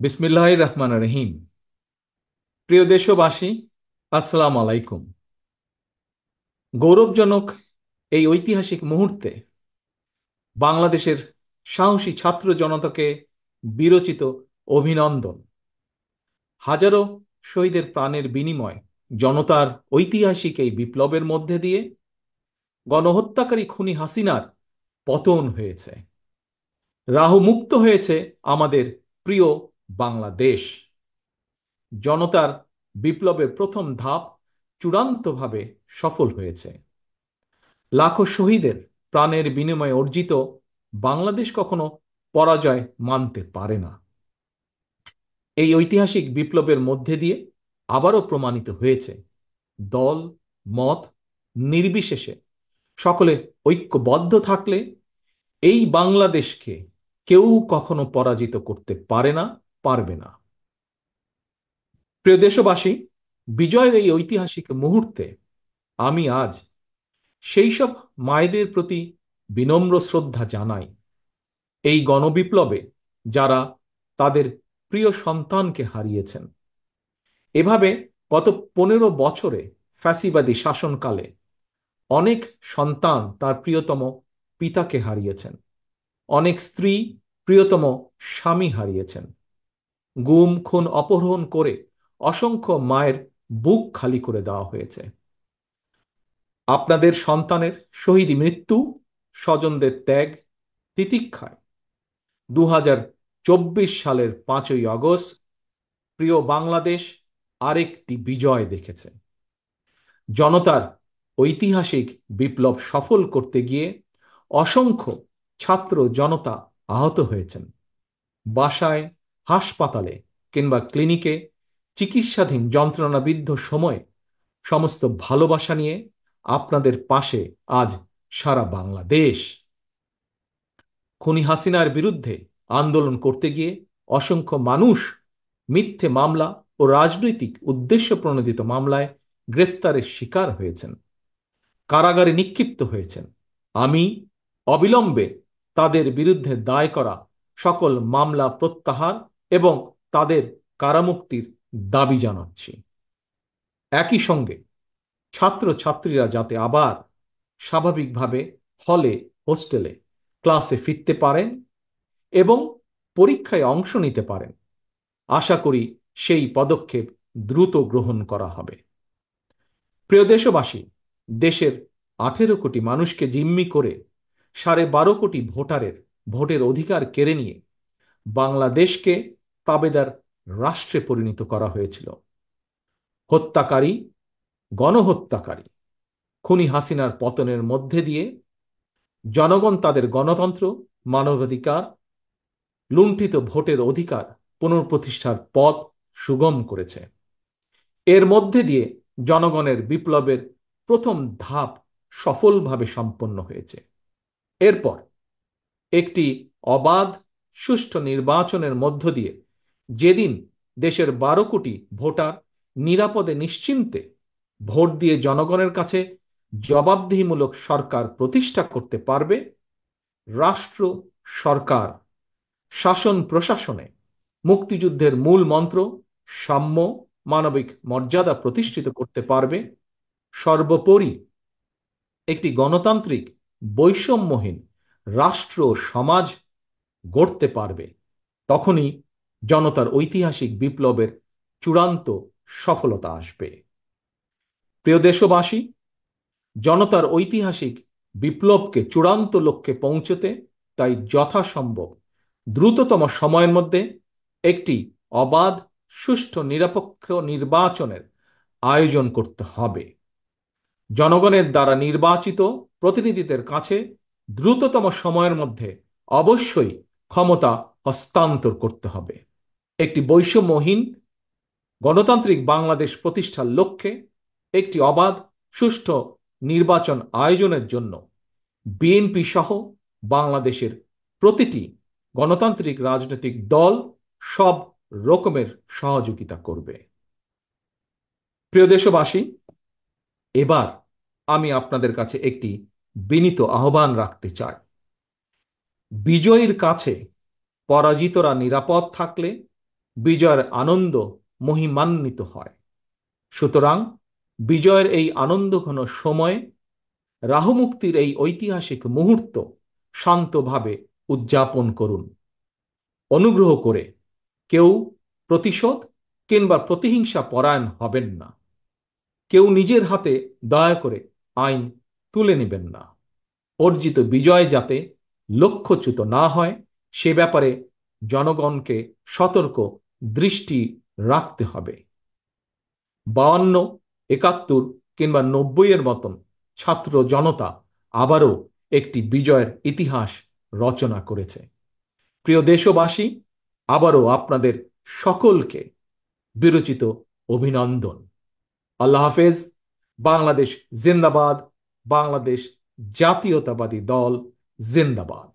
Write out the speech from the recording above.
বিসমিল্লাহির রহমানির রহিম। প্রিয় দেশবাসী, আসসালামু আলাইকুম। গৌরবজনক এই ঐতিহাসিক মুহূর্তে বাংলাদেশের সাহসী ছাত্র জনতাকে বিরচিত অভিনন্দন। হাজারো শহীদের প্রাণের বিনিময় জনতার ঐতিহাসিক এই বিপ্লবের মধ্যে দিয়ে গণহত্যাকারী খুনি হাসিনার পতন হয়েছে, রাহু মুক্ত হয়েছে আমাদের প্রিয় বাংলাদেশ। জনতার বিপ্লবের প্রথম ধাপ চূড়ান্তভাবে সফল হয়েছে। লাখো শহীদের প্রাণের বিনিময়ে অর্জিত বাংলাদেশ কখনো পরাজয় মানতে পারে না। এই ঐতিহাসিক বিপ্লবের মধ্যে দিয়ে আবারও প্রমাণিত হয়েছে, দল মত নির্বিশেষে সকলে ঐক্যবদ্ধ থাকলে এই বাংলাদেশকে কেউ কখনো পরাজিত করতে পারে না, পারবে না। প্রিয় দেশবাসী, বিজয়ের এই ঐতিহাসিক মুহূর্তে আমি আজ সেই সব মায়েদের প্রতি বিনম্র শ্রদ্ধা জানাই, এই গণবিপ্লবে যারা তাদের প্রিয় সন্তানকে হারিয়েছেন। এভাবে গত 15 বছরে ফ্যাসিবাদী শাসনকালে অনেক সন্তান তার প্রিয়তম পিতাকে হারিয়েছেন, অনেক স্ত্রী প্রিয়তম স্বামী হারিয়েছেন। গুম খুন অপহরণ করে অসংখ্য মায়ের বুক খালি করে দেওয়া হয়েছে। আপনাদের সন্তানের শহীদ মৃত্যু, স্বজনদের ত্যাগ, তিতিক্ষায় 2024 সালের 5ই আগস্ট প্রিয় বাংলাদেশ আরেকটি বিজয় দেখেছে। জনতার ঐতিহাসিক বিপ্লব সফল করতে গিয়ে অসংখ্য ছাত্র জনতা আহত হয়েছেন। বাসায়, হাসপাতালে কিংবা ক্লিনিকে চিকিৎসাধীন যন্ত্রণাবিদ্ধ সময়ে সমস্ত ভালোবাসা নিয়ে আপনাদের পাশে আজ সারা বাংলাদেশ। খুনি হাসিনার বিরুদ্ধে আন্দোলন করতে গিয়ে অসংখ্য মানুষ মিথ্যে মামলা ও রাজনৈতিক উদ্দেশ্য প্রণোদিত মামলায় গ্রেফতারের শিকার হয়েছেন, কারাগারে নিক্ষিপ্ত হয়েছেন। আমি অবিলম্বে তাদের বিরুদ্ধে দায় করা সকল মামলা প্রত্যাহার এবং তাদের কারামুক্তির দাবি জানাচ্ছি। একই সঙ্গে ছাত্রছাত্রীরা যাতে আবার স্বাভাবিকভাবে হলে, হোস্টেলে, ক্লাসে ফিরতে পারেন এবং পরীক্ষায় অংশ নিতে পারেন, আশা করি সেই পদক্ষেপ দ্রুত গ্রহণ করা হবে। প্রিয় দেশবাসী, দেশের 18 কোটি মানুষকে জিম্মি করে 12.5 কোটি ভোটারের ভোটের অধিকার কেড়ে নিয়ে বাংলাদেশকে তাবেদার রাষ্ট্রে পরিণত করা হয়েছিল। হত্যাকারী, গণহত্যাকারী খুনি হাসিনার পতনের মধ্যে দিয়ে জনগণ তাদের গণতন্ত্র, মানবাধিকার, লুণ্ঠিত ভোটের অধিকার পুনঃপ্রতিষ্ঠার পথ সুগম করেছে। এর মধ্যে দিয়ে জনগণের বিপ্লবের প্রথম ধাপ সফলভাবে সম্পন্ন হয়েছে। এরপর একটি অবাধ সুষ্ঠু নির্বাচনের মধ্য দিয়ে যেদিন দেশের 12 কোটি ভোটার নিরাপদে নিশ্চিন্তে ভোট দিয়ে জনগণের কাছে জবাবদিহিমূলক সরকার প্রতিষ্ঠা করতে পারবে, রাষ্ট্র, সরকার, শাসন প্রশাসনে মুক্তিযুদ্ধের মূল মন্ত্র সাম্য, মানবিক মর্যাদা প্রতিষ্ঠিত করতে পারবে, সর্বোপরি একটি গণতান্ত্রিক বৈষম্যহীন রাষ্ট্র সমাজ গড়তে পারবে, তখনই জনতার ঐতিহাসিক বিপ্লবের চূড়ান্ত সফলতা আসবে। প্রিয় দেশবাসী, জনতার ঐতিহাসিক বিপ্লবকে চূড়ান্ত লক্ষ্যে পৌঁছতে তাই যথাসম্ভব দ্রুততম সময়ের মধ্যে একটি অবাধ, সুষ্ঠু, নিরপেক্ষ নির্বাচনের আয়োজন করতে হবে। জনগণের দ্বারা নির্বাচিত প্রতিনিধিদের কাছে দ্রুততম সময়ের মধ্যে অবশ্যই ক্ষমতা হস্তান্তর করতে হবে। একটি বৈষম্যহীন গণতান্ত্রিক বাংলাদেশ প্রতিষ্ঠার লক্ষ্যে একটি অবাধ, সুষ্ঠু নির্বাচন আয়োজনের জন্য বিএনপি সহ বাংলাদেশের প্রতিটি গণতান্ত্রিক রাজনৈতিক দল সব রকমের সহযোগিতা করবে। প্রিয় দেশবাসী, এবার আমি আপনাদের কাছে একটি বিনীত আহ্বান রাখতে চাই। বিজয়ীর কাছে পরাজিতরা নিরাপদ থাকলে বিজয়ের আনন্দ মহিমান্বিত হয়। সুতরাং বিজয়ের এই আনন্দঘন সময়ে রাহুমুক্তির এই ঐতিহাসিক মুহূর্ত শান্তভাবে উদযাপন করুন। অনুগ্রহ করে কেউ প্রতিশোধ কিংবা প্রতিহিংসা পরায়ণ হবেন না। কেউ নিজের হাতে দয়া করে আইন তুলে নেবেন না। অর্জিত বিজয় যাতে লক্ষ্যচ্যুত না হয় সে ব্যাপারে জনগণকে সতর্ক দৃষ্টি রাখতে হবে। 52, 71 কিংবা 90-এর মতন ছাত্র জনতা আবারও একটি বিজয়ের ইতিহাস রচনা করেছে। প্রিয় দেশবাসী, আবারও আপনাদের সকলকে বিরচিত অভিনন্দন। আল্লাহ হাফেজ। বাংলাদেশ জিন্দাবাদ। বাংলাদেশ জাতীয়তাবাদী দল জিন্দাবাদ।